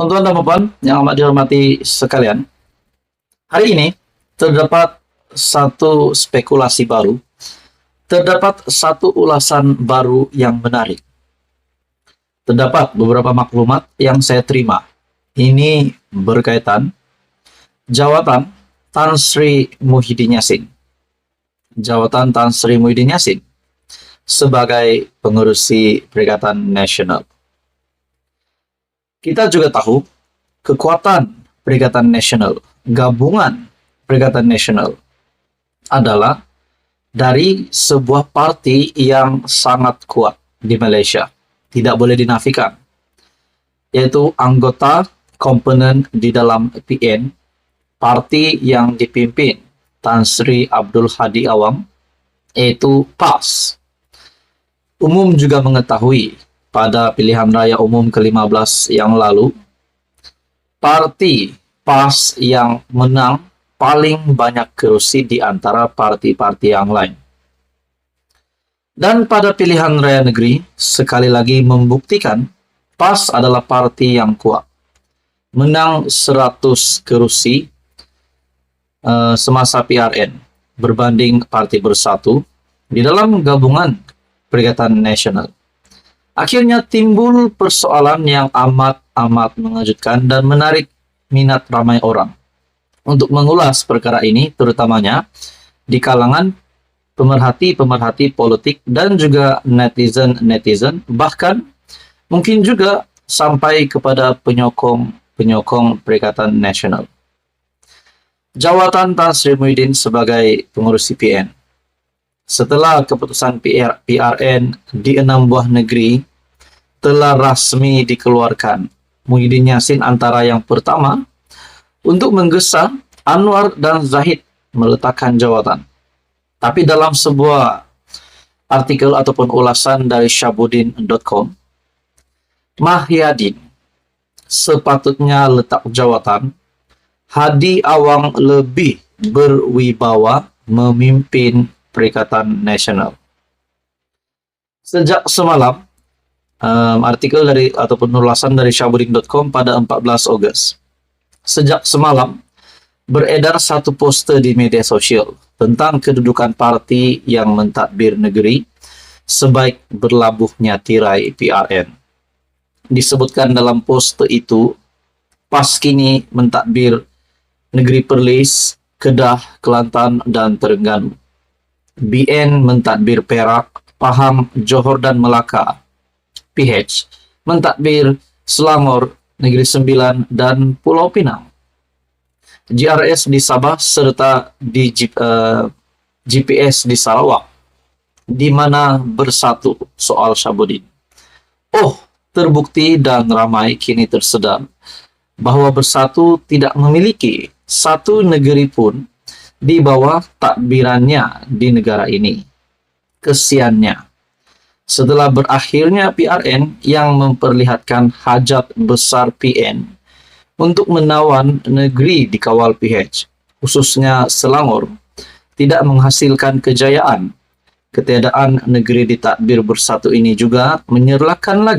Tuan-tuan dan puan yang amat dihormati sekalian, hari ini terdapat satu spekulasi baru, terdapat satu ulasan baru yang menarik. Terdapat beberapa maklumat yang saya terima. Ini berkaitan jawatan Tan Sri Muhyiddin Yassin. Jawatan Tan Sri Muhyiddin Yassin sebagai pengurusi Perikatan Nasional. Kita juga tahu kekuatan Perikatan Nasional, gabungan Perikatan Nasional adalah dari sebuah parti yang sangat kuat di Malaysia. Tidak boleh dinafikan, yaitu anggota komponen di dalam PN, parti yang dipimpin Tan Sri Abdul Hadi Awang, yaitu PAS. Umum juga mengetahui pada pilihan raya umum ke-15 yang lalu, parti PAS yang menang paling banyak kursi di antara parti-parti yang lain. Dan pada pilihan raya negeri, sekali lagi membuktikan PAS adalah parti yang kuat. Menang 100 kursi semasa PRN berbanding Parti Bersatu di dalam gabungan Perikatan Nasional. Akhirnya timbul persoalan yang amat mengejutkan dan menarik minat ramai orang untuk mengulas perkara ini, terutamanya di kalangan pemerhati politik dan juga netizen, bahkan mungkin juga sampai kepada penyokong Perikatan Nasional. Jawatan Tan Sri Muhyiddin sebagai pengurus CPN. Setelah keputusan PRN di 6 buah negeri telah rasmi dikeluarkan, Muhyiddin Yassin antara yang pertama untuk menggesa Anwar dan Zahid meletakkan jawatan. Tapi dalam sebuah artikel ataupun ulasan dari Syahbudin.com, Mahyadin sepatutnya letak jawatan Hadi Awang lebih berwibawa memimpin Perikatan Nasional. Sejak semalam, artikel dari ataupun ulasan dari Syahbudin.com pada 14 Ogos. Sejak semalam, beredar satu poster di media sosial tentang kedudukan parti yang mentadbir negeri sebaik berlabuhnya tirai PRN. Disebutkan dalam poster itu, PAS kini mentadbir negeri Perlis, Kedah, Kelantan, dan Terengganu. BN mentadbir Perak, Pahang, Johor, dan Melaka. PH mentadbir Selangor, Negeri Sembilan, dan Pulau Pinang. GRS di Sabah serta di GPS di Sarawak, di mana bersatu soal Syahbudin. Oh, terbukti dan ramai kini tersedar bahwa bersatu tidak memiliki satu negeri pun di bawah takbirannya di negara ini. Kesiannya, setelah berakhirnya PRN yang memperlihatkan hajat besar PN untuk menawan negeri dikawal PH, khususnya Selangor, tidak menghasilkan kejayaan. Ketiadaan negeri ditadbir bersatu ini juga menyerlakan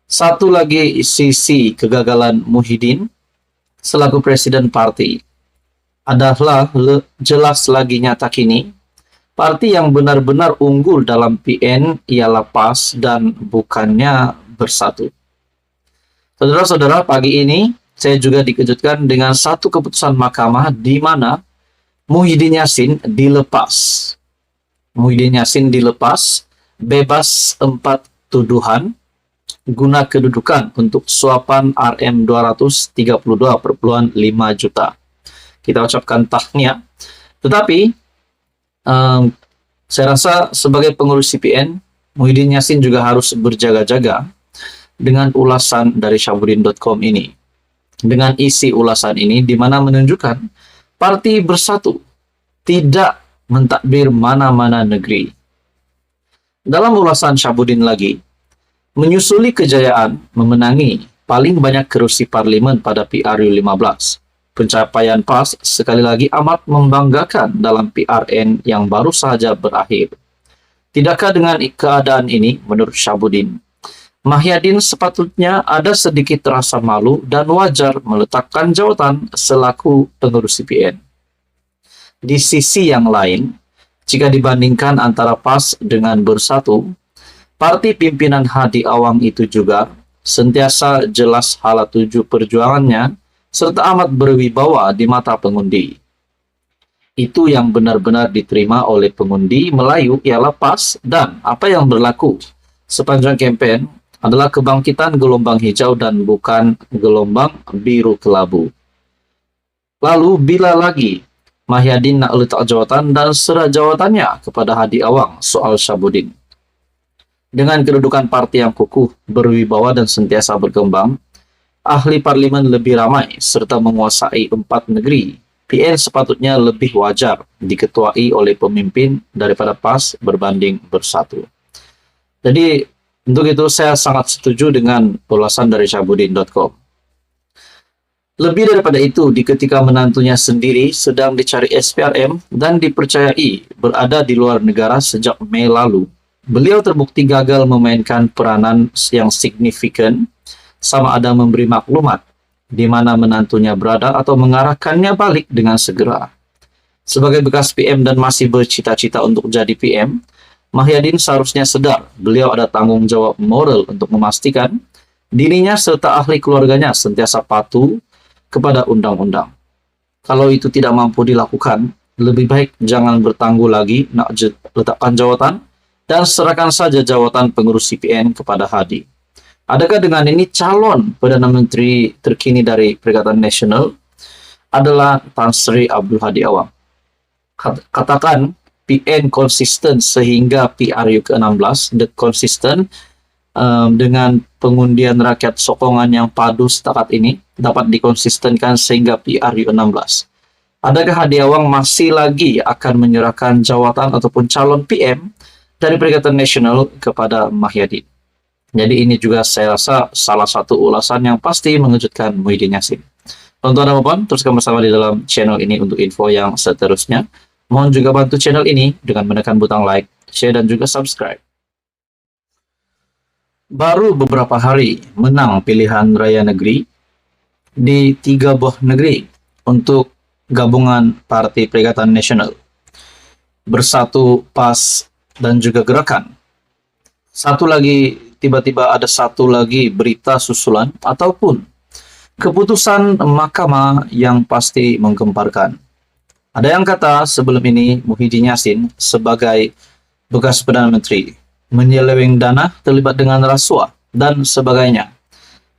satu lagi sisi kegagalan Muhyiddin selaku presiden parti. Adalah jelas lagi nyata kini, parti yang benar-benar unggul dalam PN ialah PAS dan bukannya bersatu. Saudara-saudara, pagi ini saya juga dikejutkan dengan satu keputusan mahkamah di mana Muhyiddin Yassin dilepas. Muhyiddin Yassin dilepas, bebas 4 tuduhan guna kedudukan untuk suapan RM 232,5 juta. Kita ucapkan tahniah. Tetapi saya rasa sebagai pengurus CPN, Muhyiddin Yassin juga harus berjaga-jaga dengan ulasan dari Syahbudin.com ini. Dengan isi ulasan ini di mana menunjukkan parti bersatu tidak mentadbir mana-mana negeri. Dalam ulasan Syahbudin lagi, menyusuli kejayaan memenangi paling banyak kursi parlimen pada PRU 15. Pencapaian PAS sekali lagi amat membanggakan dalam PRN yang baru saja berakhir. Tidakkah dengan keadaan ini, menurut Syahbudin, Mahyadin sepatutnya ada sedikit rasa malu dan wajar meletakkan jawatan selaku pengurus CPN. Di sisi yang lain, jika dibandingkan antara PAS dengan Bersatu, parti pimpinan Hadi Awang itu juga sentiasa jelas hala tuju perjuangannya serta amat berwibawa di mata pengundi. Itu yang benar-benar diterima oleh pengundi Melayu ialah PAS, dan apa yang berlaku sepanjang kampanye adalah kebangkitan gelombang hijau dan bukan gelombang biru kelabu. Lalu bila lagi Mahyadin nak letak jawatan dan serah jawatannya kepada Hadi Awang soal Syabudin. Dengan kedudukan parti yang kukuh, berwibawa dan sentiasa berkembang, ahli parlimen lebih ramai serta menguasai 4 negeri, PN sepatutnya lebih wajar diketuai oleh pemimpin daripada PAS berbanding Bersatu. Jadi, untuk itu saya sangat setuju dengan ulasan dari Syabudin.com. Lebih daripada itu, di ketika menantunya sendiri sedang dicari SPRM dan dipercayai berada di luar negara sejak Mei lalu, beliau terbukti gagal memainkan peranan yang signifikan, sama ada memberi maklumat di mana menantunya berada atau mengarahkannya balik dengan segera. Sebagai bekas PM dan masih bercita-cita untuk jadi PM, Mahyadin seharusnya sadar beliau ada tanggung jawab moral untuk memastikan dirinya serta ahli keluarganya sentiasa patuh kepada undang-undang. Kalau itu tidak mampu dilakukan, lebih baik jangan bertangguh lagi nak letakkan jawatan dan serahkan saja jawatan pengurus CPN kepada Hadi. Adakah dengan ini calon Perdana Menteri terkini dari Perikatan Nasional adalah Tan Sri Abdul Hadi Awang? Katakan PN konsisten sehingga PRU ke-16, konsisten dengan pengundian rakyat sokongan yang padu setakat ini dapat dikonsistenkan sehingga PRU 16. Adakah Hadi Awang masih lagi akan menyerahkan jawatan ataupun calon PM dari Perikatan Nasional kepada Mahyadin? Jadi ini juga saya rasa salah satu ulasan yang pasti mengejutkan Muhyiddin Yassin. Tonton dan puan, teruskan bersama di dalam channel ini untuk info yang seterusnya. Mohon juga bantu channel ini dengan menekan butang like, share, dan juga subscribe. Baru beberapa hari menang pilihan raya negeri di 3 buah negeri untuk gabungan Parti Perikatan Nasional, Bersatu, PAS, dan juga Gerakan. Tiba-tiba ada satu lagi berita susulan ataupun keputusan mahkamah yang pasti menggemparkan. Ada yang kata sebelum ini Muhyiddin Yassin sebagai bekas Perdana Menteri menyeleweng dana terlibat dengan rasuah dan sebagainya.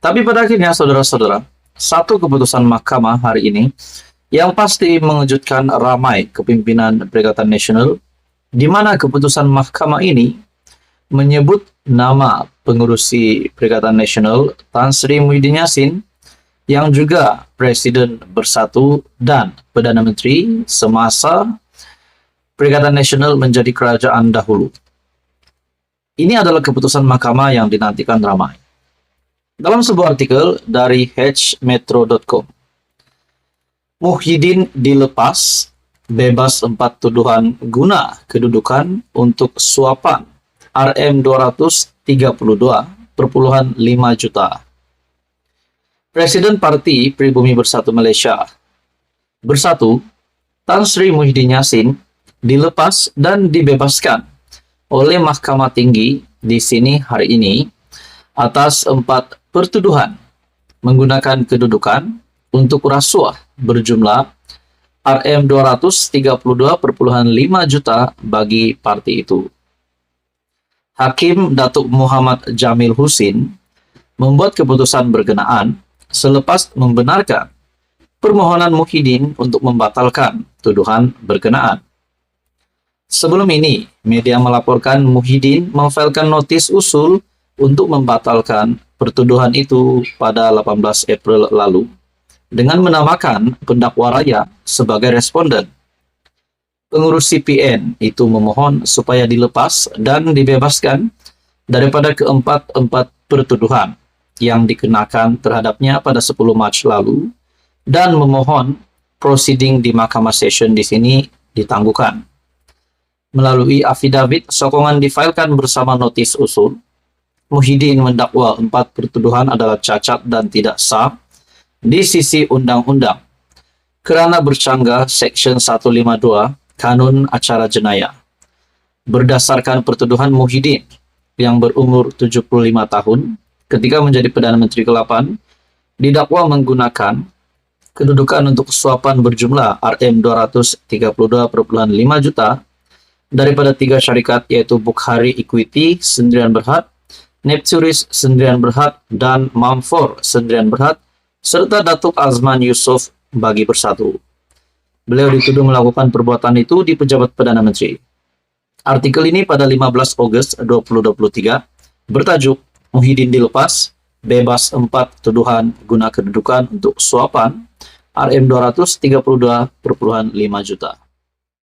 Tapi pada akhirnya saudara-saudara, satu keputusan mahkamah hari ini yang pasti mengejutkan ramai kepimpinan Perikatan Nasional, di mana keputusan mahkamah ini menyebut nama pengurusi Perikatan Nasional Tan Sri Muhyiddin Yassin yang juga Presiden Bersatu dan Perdana Menteri semasa Perikatan Nasional menjadi kerajaan dahulu. Ini adalah keputusan mahkamah yang dinantikan ramai. Dalam sebuah artikel dari hmetro.com, Muhyiddin dilepas bebas 4 tuduhan guna kedudukan untuk suapan Rm232,5 juta. Presiden Parti Pribumi Bersatu Malaysia, Bersatu, Tan Sri Muhyiddin Yassin dilepas dan dibebaskan oleh Mahkamah Tinggi di sini hari ini atas 4 pertuduhan menggunakan kedudukan untuk rasuah berjumlah Rm232,5 juta bagi parti itu. Hakim Datuk Muhammad Jamil Husin membuat keputusan berkenaan selepas membenarkan permohonan Muhyiddin untuk membatalkan tuduhan berkenaan. Sebelum ini, media melaporkan Muhyiddin memfailkan notis usul untuk membatalkan pertuduhan itu pada 18 April lalu dengan menamakan pendakwa raya sebagai responden. Pengurus CPN itu memohon supaya dilepas dan dibebaskan daripada keempat pertuduhan yang dikenakan terhadapnya pada 10 Mac lalu dan memohon proceeding di Mahkamah Session di sini ditangguhkan. Melalui afidavit, sokongan difailkan bersama notis usul. Muhyiddin mendakwa 4 pertuduhan adalah cacat dan tidak sah di sisi undang-undang kerana bercanggah Seksyen 152 Kanun Acara Jenayah. Berdasarkan pertuduhan, Muhyiddin yang berumur 75 tahun ketika menjadi Perdana Menteri ke-8 didakwa menggunakan kedudukan untuk suapan berjumlah Rm232.5 juta daripada 3 syarikat iaitu Bukhari Equity Sendirian Berhad, Nepturis Sendirian Berhad dan Mamfor Sendirian Berhad serta Datuk Azman Yusof bagi bersatu. Beliau dituduh melakukan perbuatan itu di pejabat Perdana Menteri. Artikel ini pada 15 Ogos 2023 bertajuk Muhyiddin dilepas, bebas 4 tuduhan guna kedudukan untuk suapan Rm232.5 juta.